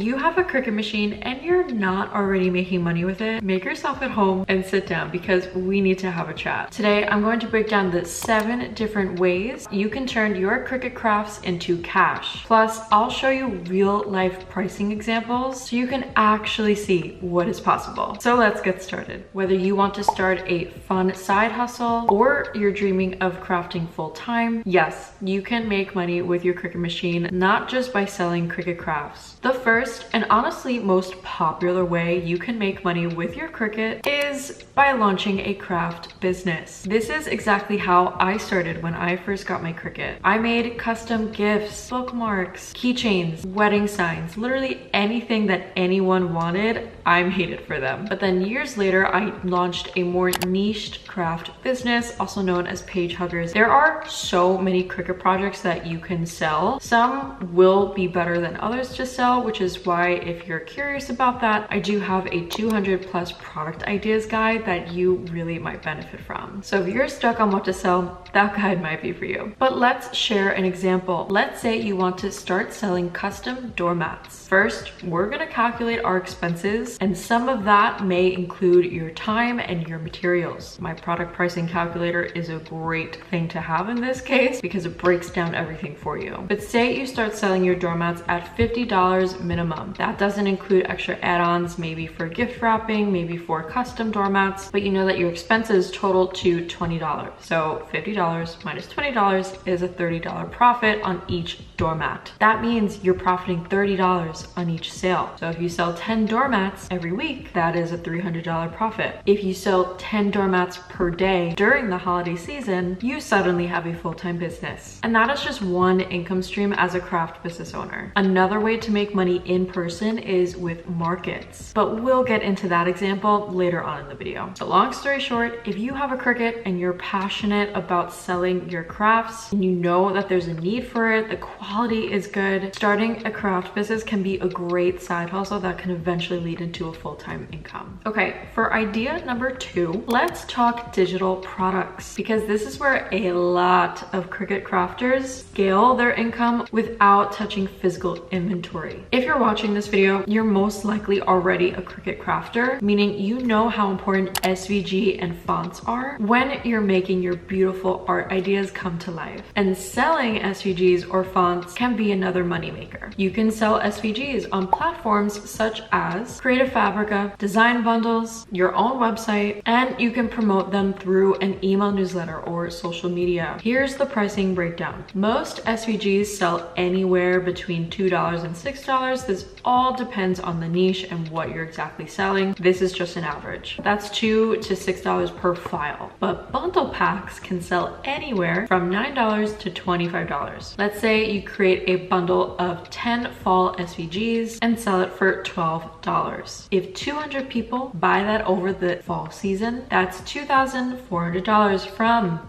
you have a Cricut machine and you're not already making money with it, make yourself at home and sit down because we need to have a chat. Today, I'm going to break down the 7 different ways you can turn your Cricut crafts into cash. Plus, I'll show you real life pricing examples so you can actually see what is possible. So let's get started. Whether you want to start a fun side hustle or you're dreaming of crafting full time, yes, you can make money with your Cricut machine, not just by selling Cricut crafts. The first and honestly most popular way you can make money with your Cricut is by launching a craft business. This is exactly how I started when I first got my Cricut. I made custom gifts, bookmarks, keychains, wedding signs, literally anything that anyone wanted, I made it for them. But then years later, I launched a more niched craft business, also known as page huggers. There are so many Cricut projects that you can sell. Some will be better than others to sell, which is why if you're curious about that, I do have a 200 plus product ideas guide that you really might benefit from. So if you're stuck on what to sell, that guide might be for you. But let's share an example. Let's say you want to start selling custom doormats. First, we're gonna calculate our expenses, and some of that may include your time and your materials. My product pricing calculator is a great thing to have in this case because it breaks down everything for you. But say you start selling your doormats at $50 minimum. That doesn't include extra add-ons, maybe for gift wrapping, maybe for custom doormats, but you know that your expenses total to $20. So $50 minus $20 is a $30 profit on each doormat. That means you're profiting $30 on each sale. So if you sell 10 doormats every week, that is a $300 profit. If you sell 10 doormats per day during the holiday season, you suddenly have a full-time business. And that is just one income stream as a craft business owner. Another way to make money in person is with markets, but we'll get into that example later on in the video. So long story short, if you have a Cricut and you're passionate about selling your crafts and you know that there's a need for it, the quality is good, starting a craft business can be a great side hustle that can eventually lead into a full-time income. Okay, for idea number 2, let's talk digital products, because this is where a lot of Cricut crafters scale their income without touching physical inventory. If you're watching this video, you're most likely already a Cricut crafter, meaning you know how important SVG and fonts are when you're making your beautiful art ideas come to life. And selling SVGs or fonts can be another moneymaker. You can sell SVGs on platforms such as Creative Fabrica, design bundles, your own website, and you can promote them through an email newsletter or social media. Here's the pricing breakdown. Most SVGs sell anywhere between $2 and $6. This all depends on the niche and what you're exactly selling. This is just an average. That's $2 to $6 per file. But bundle packs can sell anywhere from $9 to $25. Let's say you create a bundle of 10 fall SVGs and sell it for $12. If 200 people buy that over the fall season, that's $2,400 from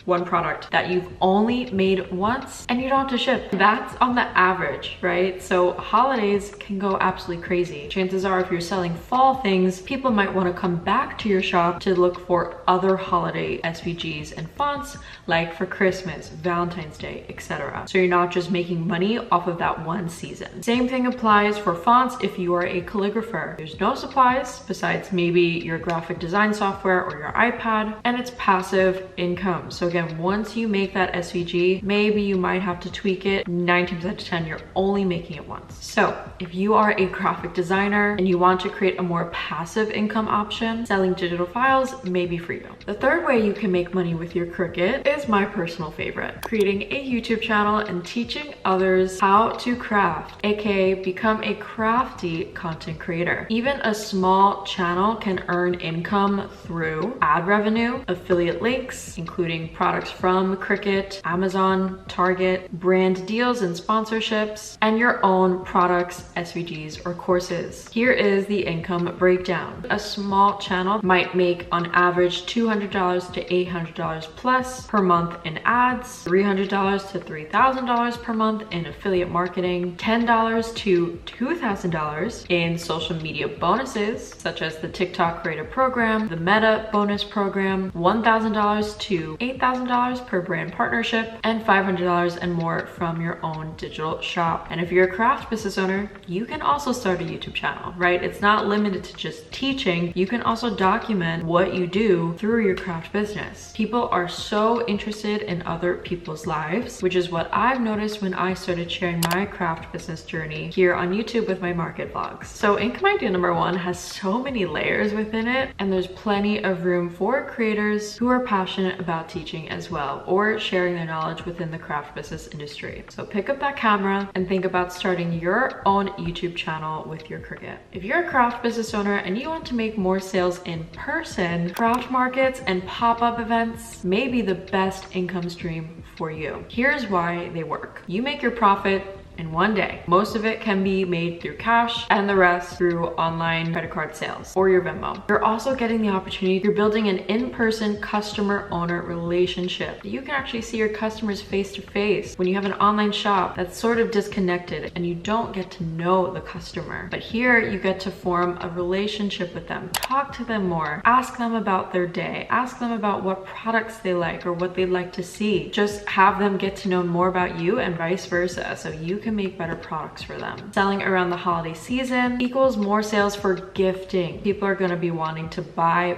one product that you've only made once and you don't have to ship. That's on the average, right? So holidays can go absolutely crazy. Chances are if you're selling fall things, people might want to come back to your shop to look for other holiday SVGs and fonts, like for Christmas, Valentine's Day, etc. So you're not just making money off of that one season. Same thing applies for fonts if you are a calligrapher. There's no supplies besides maybe your graphic design software or your iPad, and it's passive income. So again, once you make that SVG, maybe you might have to tweak it. 9 times out of 10, you're only making it once. So if you are a graphic designer and you want to create a more passive income option, selling digital files may be for you. The third way you can make money with your Cricut is my personal favorite, creating a YouTube channel and teaching others how to craft, aka become a crafty content creator. Even a small channel can earn income through ad revenue, affiliate links, including products from Cricut, Amazon, Target, brand deals and sponsorships, and your own products, SVGs, or courses. Here is the income breakdown. A small channel might make on average $200 to $800 plus per month in ads, $300 to $3,000 per month in affiliate marketing, $10 to $2,000 in social media bonuses, such as the TikTok Creator Program, the Meta Bonus Program, $1,000 to $8,000 $1,000 per brand partnership and $500 and more from your own digital shop. And if you're a craft business owner, you can also start a YouTube channel, right? It's not limited to just teaching. You can also document what you do through your craft business. People are so interested in other people's lives, which is what I've noticed when I started sharing my craft business journey here on YouTube with my market vlogs. So income idea number one has so many layers within it, and there's plenty of room for creators who are passionate about teaching as well, or sharing their knowledge within the craft business industry. So pick up that camera and think about starting your own YouTube channel with your Cricut. If you're a craft business owner and you want to make more sales in person, craft markets and pop-up events may be the best income stream for you. Here's why they work. You make your profit in one day. Most of it can be made through cash and the rest through online credit card sales or your Venmo. You're also getting the opportunity, you're building an in-person customer owner relationship. You can actually see your customers face to face. When you have an online shop that's sort of disconnected and you don't get to know the customer, but here you get to form a relationship with them, talk to them more, ask them about their day, ask them about what products they like or what they'd like to see. Just have them get to know more about you and vice versa, so you can make better products for them. Selling around the holiday season equals more sales for gifting. People are going to be wanting to buy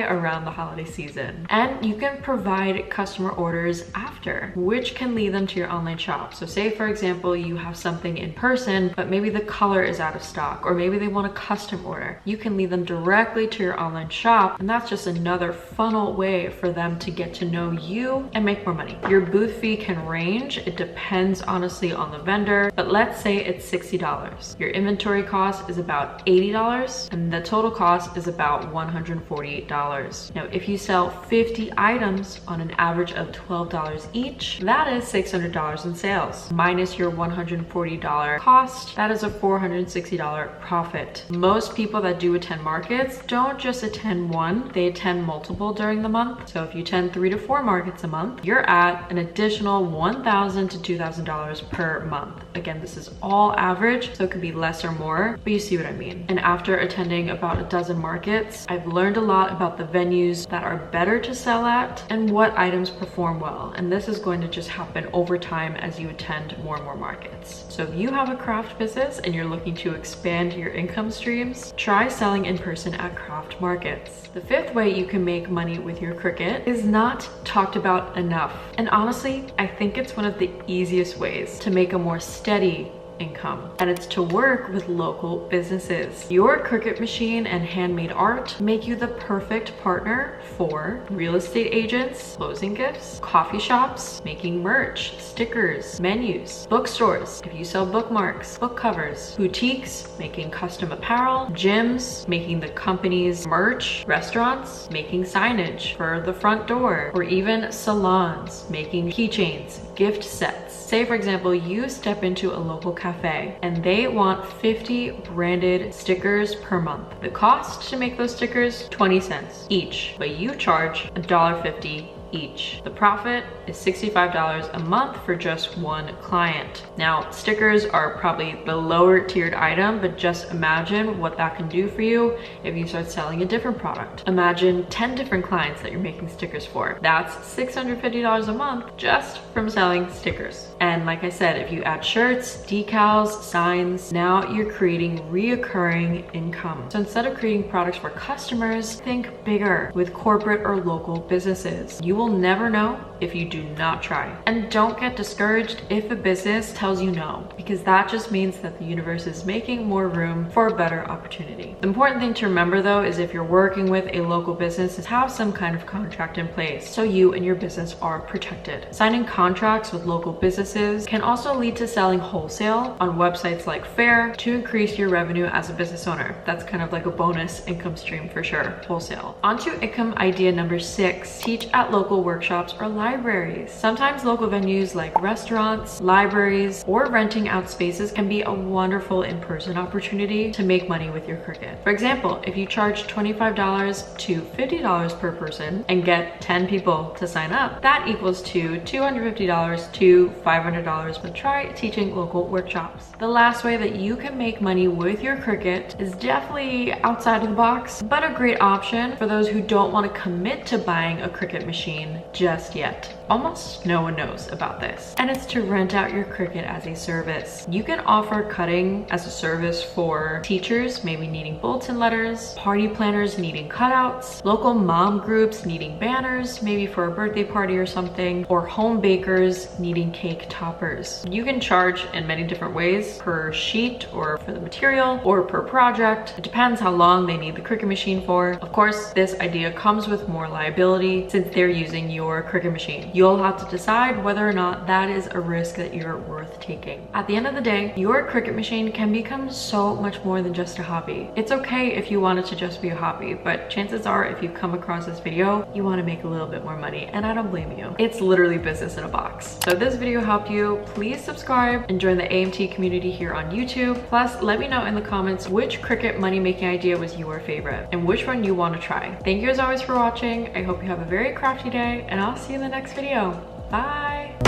around the holiday season. And you can provide customer orders after, which can lead them to your online shop. So say for example, you have something in person, but maybe the color is out of stock, or maybe they want a custom order. You can lead them directly to your online shop, and that's just another funnel way for them to get to know you and make more money. Your booth fee can range. It depends honestly on the vendor, but let's say it's $60. Your inventory cost is about $80 and the total cost is about $148. Now, if you sell 50 items on an average of $12 each, that is $600 in sales. Minus your $140 cost, that is a $460 profit. Most people that do attend markets don't just attend one, they attend multiple during the month. So if you attend 3 to 4 markets a month, you're at an additional $1,000 to $2,000 per month. Again, this is all average, so it could be less or more, but you see what I mean. And after attending about a dozen markets, I've learned a lot about the venues that are better to sell at and what items perform well. And this is going to just happen over time as you attend more and more markets. So if you have a craft business and you're looking to expand your income streams, try selling in person at craft markets. The fifth way you can make money with your Cricut is not talked about enough. And honestly, I think it's one of the easiest ways to make a more steady income, and it's to work with local businesses. Your Cricut machine and handmade art make you the perfect partner for real estate agents, closing gifts, coffee shops, making merch, stickers, menus, bookstores, if you sell bookmarks, book covers, boutiques, making custom apparel, gyms, making the company's merch, restaurants, making signage for the front door, or even salons, making keychains, gift sets. Say for example, you step into a local cafe and they want 50 branded stickers per month. The cost to make those stickers, 20 cents each, but you charge $1.50 each. The profit is $65 a month for just one client. Now, stickers are probably the lower tiered item, but just imagine what that can do for you if you start selling a different product. Imagine 10 different clients that you're making stickers for. That's $650 a month just from selling stickers. And like I said, if you add shirts, decals, signs, now you're creating reoccurring income. So instead of creating products for customers, think bigger with corporate or local businesses. You will never know if you do not try. And don't get discouraged if a business tells you no, because that just means that the universe is making more room for a better opportunity. The important thing to remember though is if you're working with a local business is have some kind of contract in place so you and your business are protected. Signing contracts with local businesses can also lead to selling wholesale on websites like Faire to increase your revenue as a business owner. That's kind of like a bonus income stream for sure, wholesale. On to income idea number 6, teach at local workshops or libraries. Sometimes local venues like restaurants, libraries, or renting out spaces can be a wonderful in-person opportunity to make money with your Cricut. For example, if you charge $25 to $50 per person and get 10 people to sign up, that equals to $250 to $500. But try teaching local workshops. The last way that you can make money with your Cricut is definitely outside of the box, but a great option for those who don't want to commit to buying a Cricut machine just yet. Almost no one knows about this, and it's to rent out your Cricut as a service. You can offer cutting as a service for teachers maybe needing bulletin letters, party planners needing cutouts, local mom groups needing banners, maybe for a birthday party or something, or home bakers needing cake toppers. You can charge in many different ways, per sheet or for the material or per project. It depends how long they need the Cricut machine for. Of course, this idea comes with more liability since they're using your Cricut machine. You'll have to decide whether or not that is a risk that you're worth taking. At the end of the day, your Cricut machine can become so much more than just a hobby. It's okay if you want it to just be a hobby, but chances are if you come across this video, you want to make a little bit more money, and I don't blame you. It's literally business in a box. So if this video helped you, please subscribe and join the AMT community here on YouTube. Plus, let me know in the comments which Cricut money-making idea was your favorite and which one you want to try. Thank you as always for watching. I hope you have a very crafty day, and I'll see you in the next video. Bye!